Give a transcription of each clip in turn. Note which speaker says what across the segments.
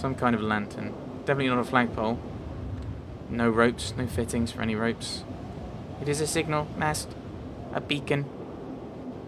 Speaker 1: Some kind of lantern. Definitely not a flagpole. No ropes, no fittings for any ropes. It is a signal mast, a beacon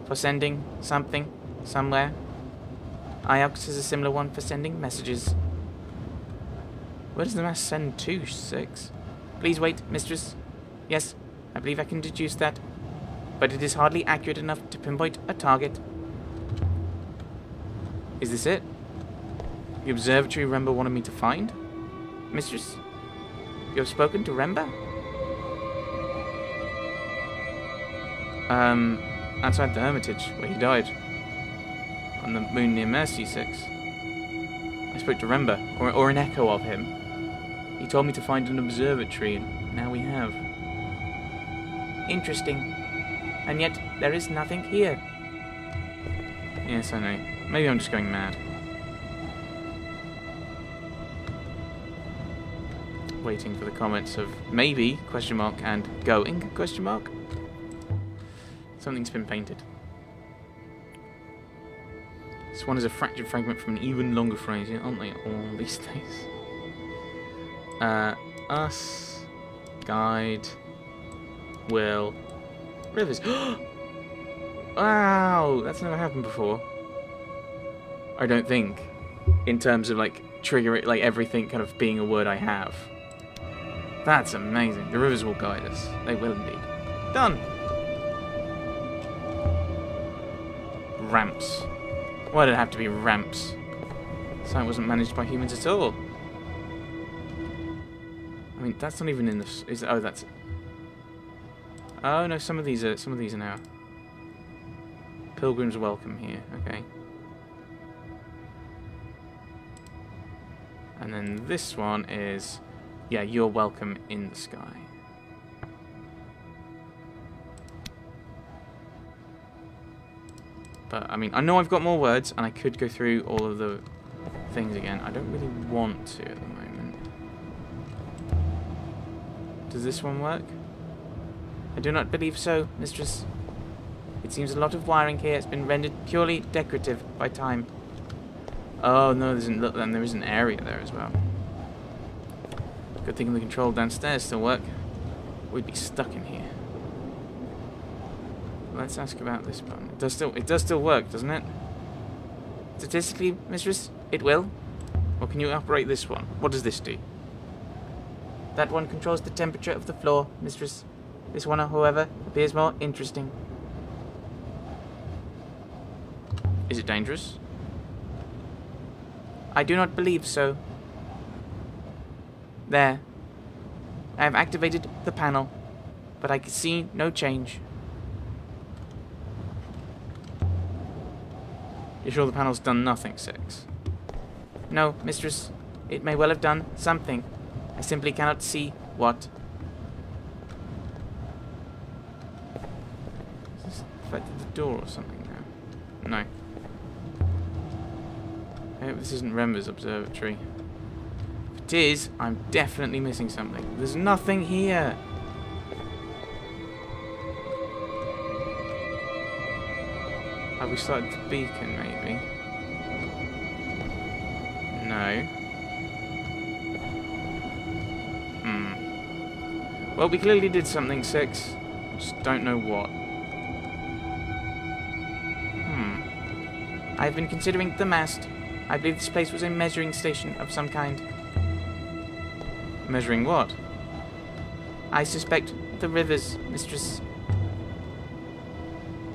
Speaker 1: for sending something somewhere. Iox is a similar one for sending messages. Where does the mast send to, 6? Please wait, mistress. Yes, I believe I can deduce that, but it is hardly accurate enough to pinpoint a target. Is this it? The observatory Remba wanted me to find? Mistress, you have spoken to Remba? Outside the Hermitage, where he died. On the moon near Mercy 6. I spoke to Remba, or an echo of him. He told me to find an observatory, and now we have. Interesting. And yet, there is nothing here. Yes, I know. Maybe I'm just going mad. Waiting for the comments of maybe, question mark, and going, question mark. Something's been painted. This one is a fractured fragment from an even longer phrase, yeah, aren't they all these days? Us, guide, will, rivers. Wow, that's never happened before. I don't think. In terms of like triggering, like everything kind of being a word I have. That's amazing. The rivers will guide us. They will indeed. Done. Ramps. Why did it have to be ramps? Site wasn't managed by humans at all. I mean, that's not even in the. Oh, that's. Oh no, some of these are now. Pilgrims welcome here. Okay. And then this one is, yeah, you're welcome in the sky. But, I mean, I know I've got more words, and I could go through all of the things again. I don't really want to at the moment. Does this one work? I do not believe so, mistress. It seems a lot of wiring here has been rendered purely decorative by time. Oh, no, look, then there is an area there as well. Good thing the control downstairs still work. We'd be stuck in here. Let's ask about this button. It does still work, doesn't it? Statistically, mistress, it will. Or can you operate this one? What does this do? That one controls the temperature of the floor, mistress. This one, however, appears more interesting. Is it dangerous? I do not believe so. There. I have activated the panel, but I can see no change. You sure the panel's done nothing, 6? No, mistress. It may well have done something. I simply cannot see what. Is this affected the door or something now? No. I hope this isn't Remba's observatory. If it is, I'm definitely missing something. There's nothing here. Have we started the beacon, maybe? No. Well, we clearly did something, 6. Just don't know what. I've been considering the mast. I believe this place was a measuring station of some kind. Measuring what? I suspect the rivers, mistress.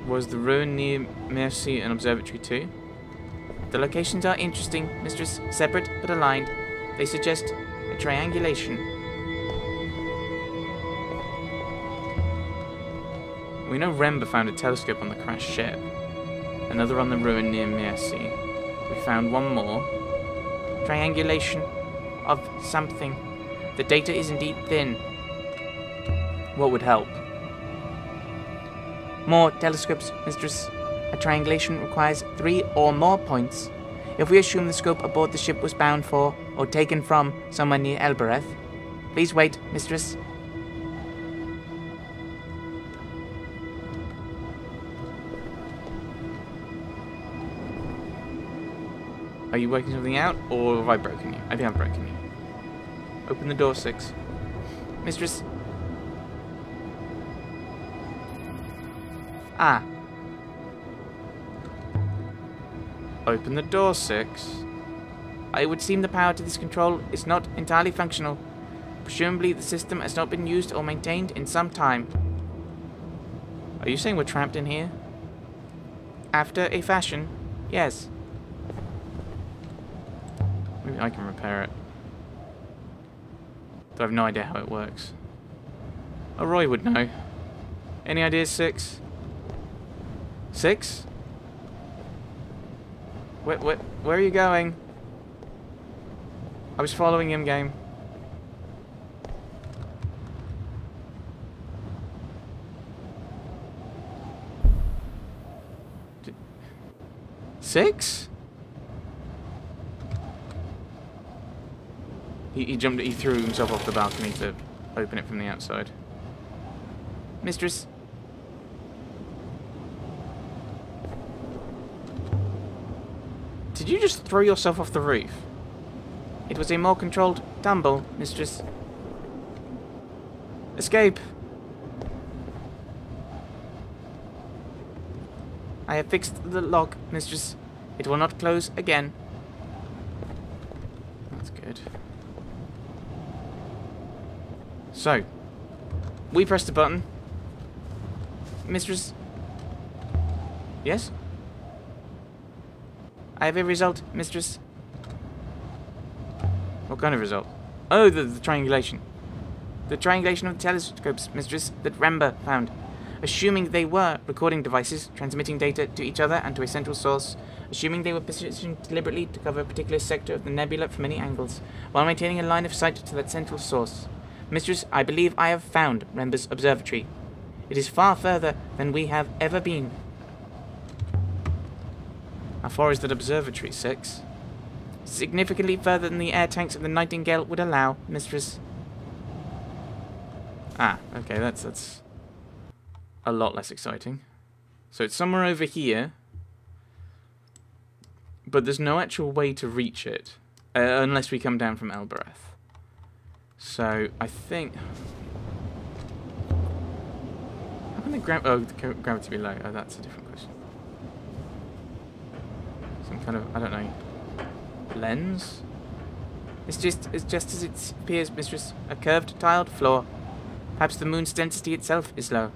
Speaker 1: Was the ruin near Mercy an observatory too? The locations are interesting, mistress, separate but aligned. They suggest a triangulation. We know Remba found a telescope on the crashed ship, another on the ruin near Mercy. We found one more. Triangulation of something. The data is indeed thin. What would help? More telescopes, mistress. A triangulation requires 3 or more points. If we assume the scope aboard the ship was bound for, or taken from, somewhere near Elbereth. Please wait, mistress. Are you working something out, or have I broken you? I think I've broken you. Open the door, 6. Mistress. Ah. Open the door, 6. It would seem the power to this control is not entirely functional. Presumably the system has not been used or maintained in some time. Are you saying we're trapped in here? After a fashion, yes. Maybe I can repair it. Though I have no idea how it works. Oh, Roy would know. Any ideas, 6? 6? Where are you going? I was following him, game. Six? He threw himself off the balcony to open it from the outside. Mistress. Did you just throw yourself off the roof? It was a more controlled tumble, Mistress. Escape. I have fixed the lock, Mistress. It will not close again. That's good. So, we pressed a button. Mistress. Yes? I have a result, Mistress. What kind of result? Oh, the triangulation. The triangulation of the telescopes, Mistress, that Rember found. Assuming they were recording devices, transmitting data to each other and to a central source. Assuming they were positioned deliberately to cover a particular sector of the nebula from many angles, while maintaining a line of sight to that central source. Mistress, I believe I have found Rember's observatory. It is far further than we have ever been. How far is that observatory, 6? Significantly further than the air tanks of the Nightingale would allow, Mistress. Ah, okay, that's a lot less exciting. So it's somewhere over here, but there's no actual way to reach it, unless we come down from Elbereth. So I think... How can the gravity be low? Oh, that's a different question. Some kind of, I don't know, lens? It's just as it appears, Mistress. A curved, tiled floor. Perhaps the moon's density itself is low.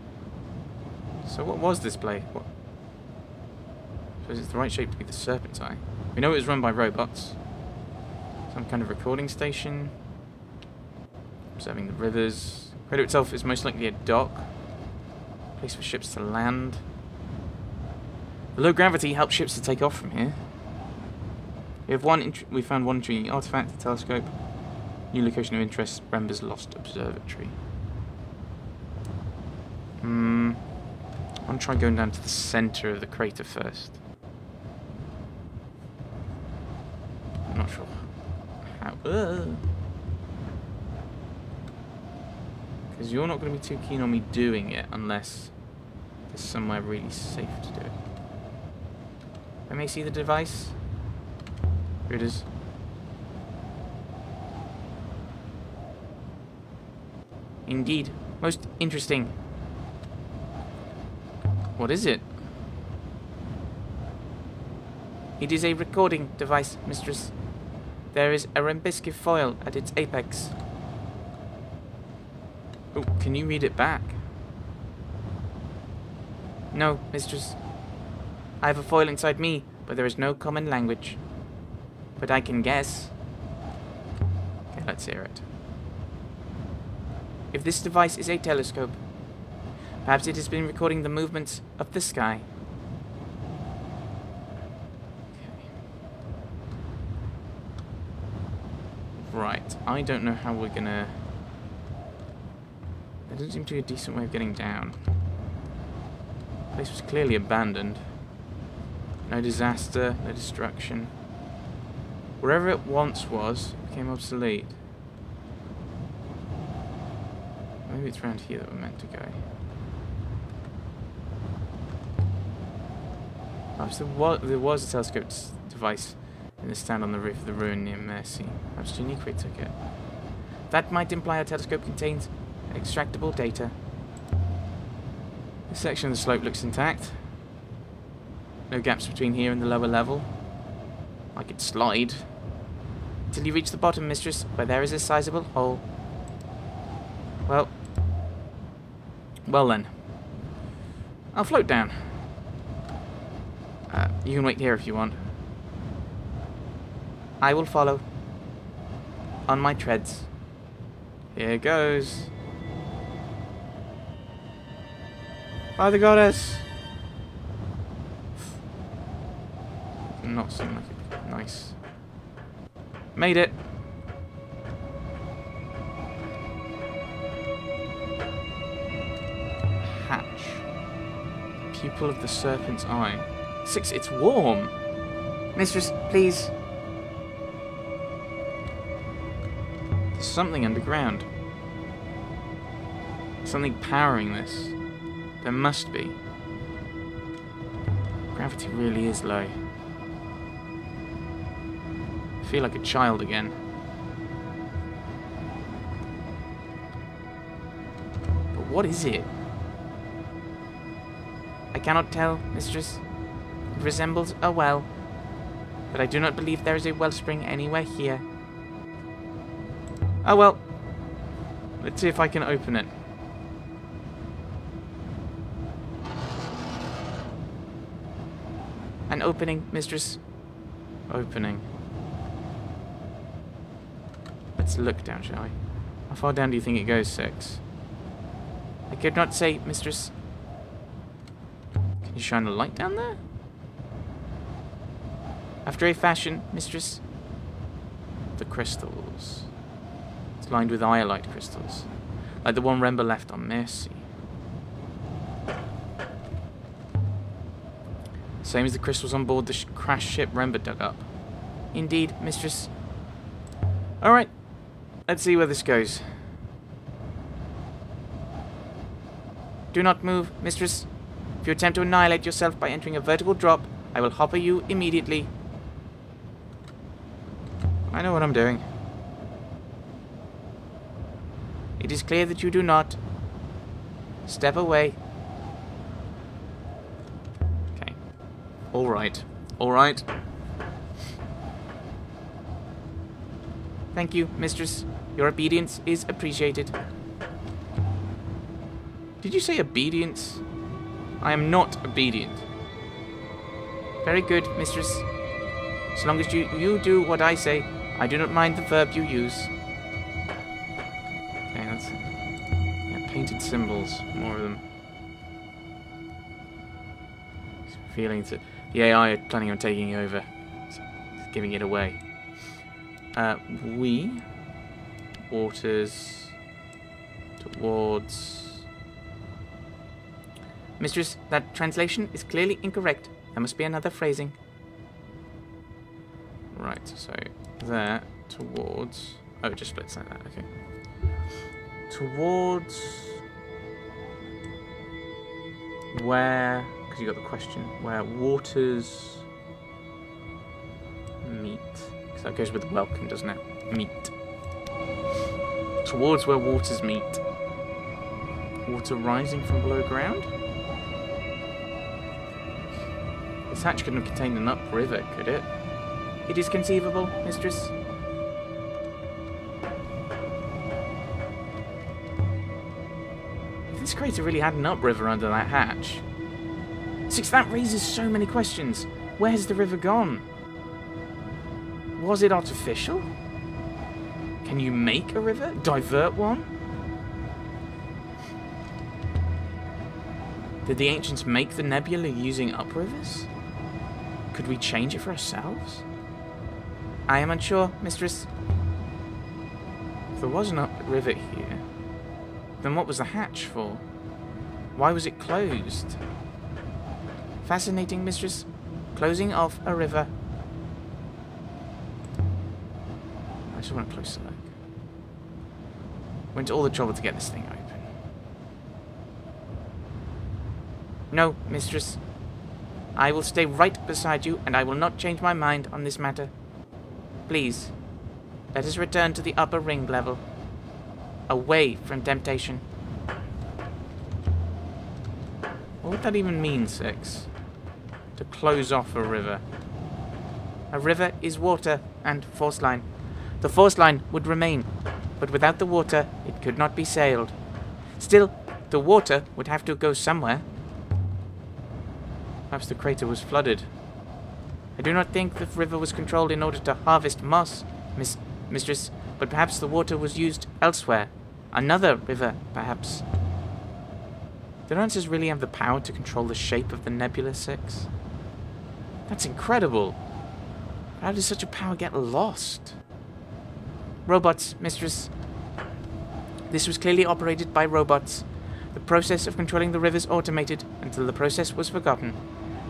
Speaker 1: So what was this place? What? I suppose it's the right shape to be the Serpent's Eye. We know it was run by robots. Some kind of recording station. Observing the rivers. Crater itself is most likely a dock. Place for ships to land. The low gravity helps ships to take off from here. We found one intriguing artifact, the telescope. New location of interest, Rember's lost observatory. I'm going to try going down to the centre of the crater first. I'm not sure how. Because you're not going to be too keen on me doing it unless there's somewhere really safe to do it. I may see the device. Here it is. Indeed. Most interesting. What is it? It is a recording device, Mistress. There is a rambiscus foil at its apex. Oh, can you read it back? No, Mistress. I have a foil inside me, but there is no common language. But I can guess. Okay, let's hear it. If this device is a telescope, perhaps it has been recording the movements of the sky. Okay. Right, I don't know how we're gonna... There doesn't seem to be a decent way of getting down. The place was clearly abandoned. No disaster, no destruction. Wherever it once was, it became obsolete. Maybe it's around here that we're meant to go. Oh, so there was a telescope device In the stand on the roof of the ruin near Mercy. Perhaps Janique took it. That might imply our telescope contains extractable data. This section of the slope looks intact. No gaps between here and the lower level. I could slide. Till you reach the bottom, mistress, where there is a sizable hole. Well then. I'll float down. You can wait here if you want. I will follow. On my treads. Here goes. By the goddess! Not seem like it. Nice. Made it! Hatch. Pupil of the serpent's eye. 6, it's warm! Mistress, please. There's something underground. Something powering this. There must be. Gravity really is low. I feel like a child again. But what is it? I cannot tell, mistress. It resembles a well, but I do not believe there is a wellspring anywhere here. Oh well. Let's see if I can open it. An opening, mistress. Opening. Let's look down, shall we? How far down do you think it goes, 6? I could not say, mistress. Can you shine a light down there? After a fashion, mistress. The crystals. It's lined with iolite crystals. Like the one Rember left on Mercy. Same as the crystals on board the crashed ship Rember dug up. Indeed, mistress. Alright. Let's see where this goes. Do not move, mistress. If you attempt to annihilate yourself by entering a vertical drop, I will hopper you immediately. I know what I'm doing. It is clear that you do not. Step away. Okay. Alright. Alright. Thank you, mistress. Your obedience is appreciated. Did you say obedience? I am not obedient. Very good, mistress. As long as you do what I say, I do not mind the verb you use. Okay, that's... Yeah, painted symbols. More of them. Feeling that the AI are planning on taking over. So, giving it away. Waters towards... Mistress, that translation is clearly incorrect. There must be another phrasing. Right, so there, towards... Oh, it just splits like that, okay. Towards... Where... Because you got the question. Where waters... meet. Because that goes with welcome, doesn't it? Meet. Towards where waters meet. Water rising from below ground? This hatch couldn't have contained an upriver, could it? It is conceivable, mistress. If this crater really had an upriver under that hatch... That raises so many questions. Where has the river gone? Was it artificial? Can you make a river? Divert one? Did the ancients make the nebula using uprivers? Could we change it for ourselves? I am unsure, mistress. If there was an upriver here, then what was the hatch for? Why was it closed? Fascinating, mistress. Closing off a river. I just want a closer look. Went to all the trouble to get this thing open. No, mistress. I will stay right beside you, and I will not change my mind on this matter. please. Let us return to the upper ring level. Away from temptation. What would that even mean, 6? To close off a river. A river is water and force line. The force line would remain, but without the water, it could not be sailed. Still, the water would have to go somewhere. Perhaps the crater was flooded. I do not think the river was controlled in order to harvest moss, mistress, but perhaps the water was used elsewhere. Another river, perhaps. Do Lancers really have the power to control the shape of the nebula, 6? That's incredible. How did such a power get lost? Robots, mistress. This was clearly operated by robots. The process of controlling the rivers automated until the process was forgotten.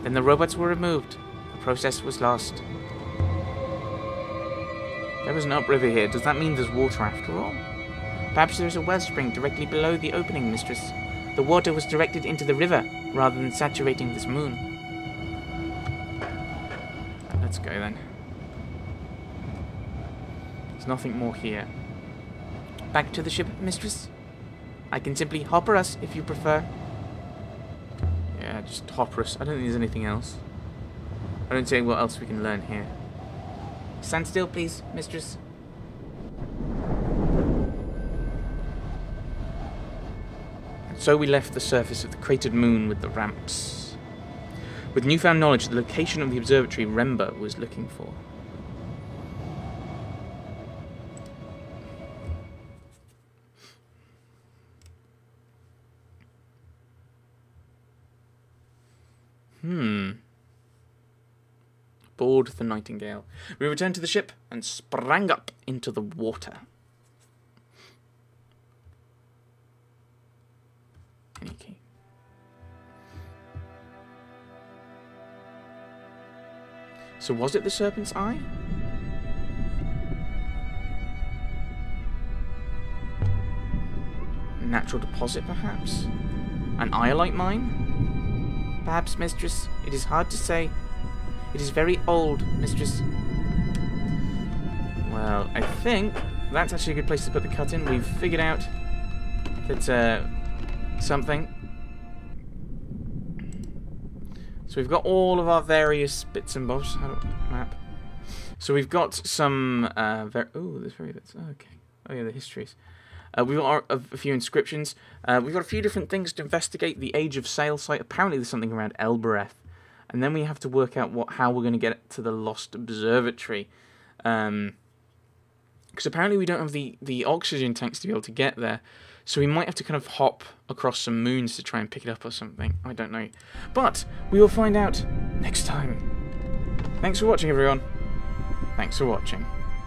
Speaker 1: Then the robots were removed. The process was lost. There was an upriver here. Does that mean there's water after all? Perhaps there is a wellspring directly below the opening, mistress. The water was directed into the river rather than saturating this moon. Let's go then. There's nothing more here. Back to the ship, mistress? I can simply hopper us if you prefer. Yeah, just hopper us. I don't think there's anything else. I don't see what else we can learn here. Stand still, please, mistress. And so we left the surface of the cratered moon with the ramps. With newfound knowledge, the location of the observatory Remba was looking for. Board the Nightingale. We returned to the ship and sprang up into the water. Any key. So was it the Serpent's Eye? Natural deposit, perhaps? An iolite mine? Perhaps, mistress. It is hard to say. It is very old, mistress. Well, I think that's actually a good place to put the cut in. We've figured out that something. So we've got all of our various bits and bobs. Map. So we've got some. Oh, there's very bits. Okay. Oh yeah, the histories. We've got a few inscriptions. We've got a few different things to investigate. The Age of Sail site. Apparently, there's something around Elbereth. And then we have to work out how we're going to get to the Lost Observatory. Because apparently we don't have the oxygen tanks to be able to get there. So we might have to kind of hop across some moons to try and pick it up or something. I don't know. But we will find out next time. Thanks for watching, everyone. Thanks for watching.